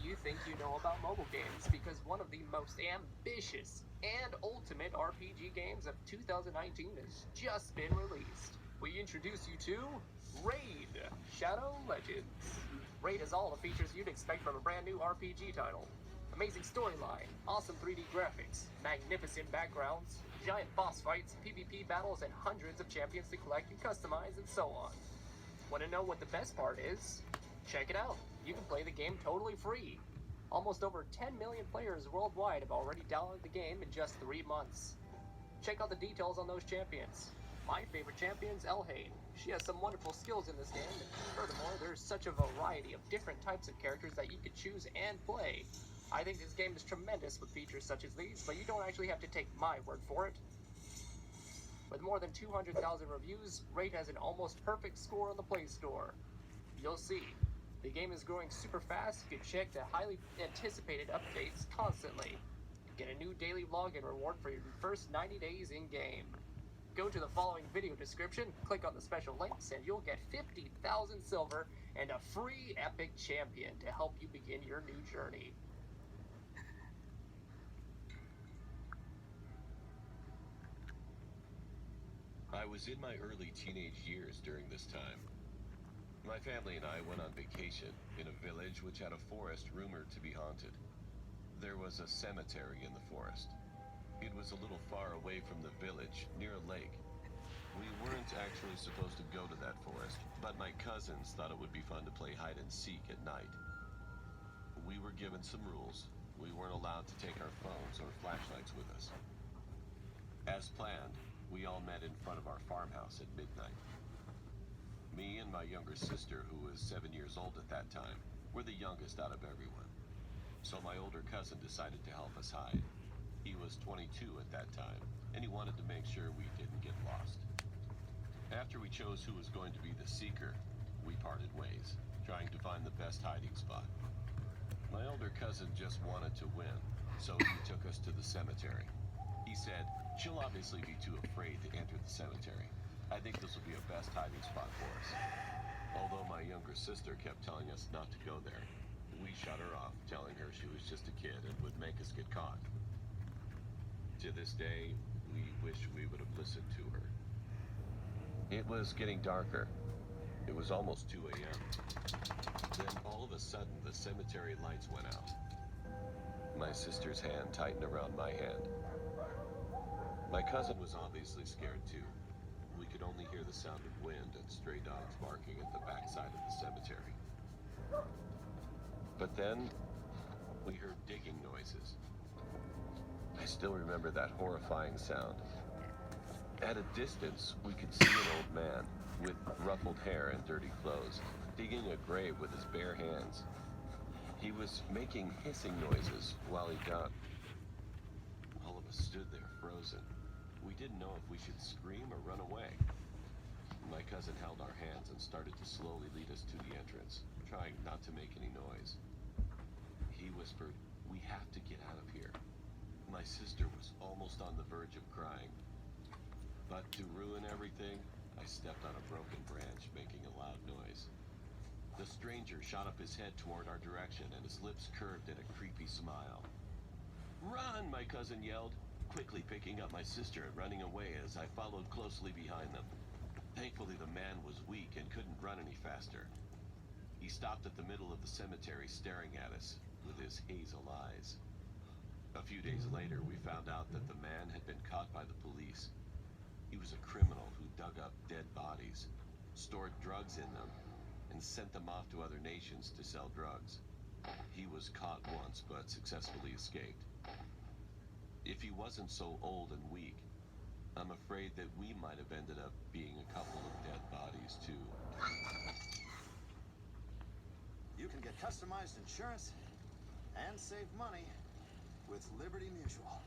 you think you know about mobile games because one of the most ambitious and ultimate RPG games of 2019 has just been released. We introduce you to Raid: Shadow Legends. Raid has all the features you'd expect from a brand new RPG title. Amazing storyline, awesome 3D graphics, magnificent backgrounds, giant boss fights, PvP battles, and hundreds of champions to collect and customize, and so on. Want to know what the best part is? Check it out. You can play the game totally free. Almost over 10 million players worldwide have already downloaded the game in just 3 months. Check out the details on those champions. My favorite champion is Elhain. She has some wonderful skills in this game, and furthermore, there's such a variety of different types of characters that you could choose and play. I think this game is tremendous with features such as these, but you don't actually have to take my word for it. With more than 200,000 reviews, Raid has an almost perfect score on the Play Store. You'll see. The game is growing super fast. You can check the highly anticipated updates constantly. Get a new daily login reward for your first 90 days in-game. Go to the following video description, click on the special links, and you'll get 50,000 silver and a free epic champion to help you begin your new journey. I was in my early teenage years during this time. My family and I went on vacation in a village which had a forest rumored to be haunted. There was a cemetery in the forest. It was a little far away from the village, near a lake. We weren't actually supposed to go to that forest, but my cousins thought it would be fun to play hide and seek at night. We were given some rules. We weren't allowed to take our phones or flashlights with us. As planned, we all met in front of our farmhouse at midnight. Me and my younger sister, who was 7 years old at that time, were the youngest out of everyone. So my older cousin decided to help us hide. He was 22 at that time, and he wanted to make sure we didn't get lost. After we chose who was going to be the seeker, we parted ways, trying to find the best hiding spot. My older cousin just wanted to win, so he took us to the cemetery. He said, "She'll obviously be too afraid to enter the cemetery. I think this will be a best hiding spot for us." Although my younger sister kept telling us not to go there, we shut her off, telling her she was just a kid and would make us get caught. To this day, we wish we would have listened to her. It was getting darker. It was almost 2 a.m. Then all of a sudden, the cemetery lights went out. My sister's hand tightened around my hand. My cousin was obviously scared too. We could only hear the sound of wind and stray dogs barking at the backside of the cemetery. But then, we heard digging noises. I still remember that horrifying sound. At a distance, we could see an old man with ruffled hair and dirty clothes, digging a grave with his bare hands. He was making hissing noises while he dug. All of us stood there frozen. We didn't know if we should scream or run away. My cousin held our hands and started to slowly lead us to the entrance, trying not to make any noise. He whispered, "We have to get out of here." My sister was almost on the verge of crying. But to ruin everything, I stepped on a broken branch, making a loud noise. The stranger shot up his head toward our direction, and his lips curved in a creepy smile. "Run!" my cousin yelled, quickly picking up my sister and running away as I followed closely behind them. Thankfully, the man was weak and couldn't run any faster. He stopped at the middle of the cemetery staring at us with his hazel eyes. A few days later, we found out that the man had been caught by the police. He was a criminal who dug up dead bodies, stored drugs in them, and sent them off to other nations to sell drugs. He was caught once, but successfully escaped. If he wasn't so old and weak, I'm afraid that we might have ended up being a couple of dead bodies, too. You can get customized insurance and save money with Liberty Mutual.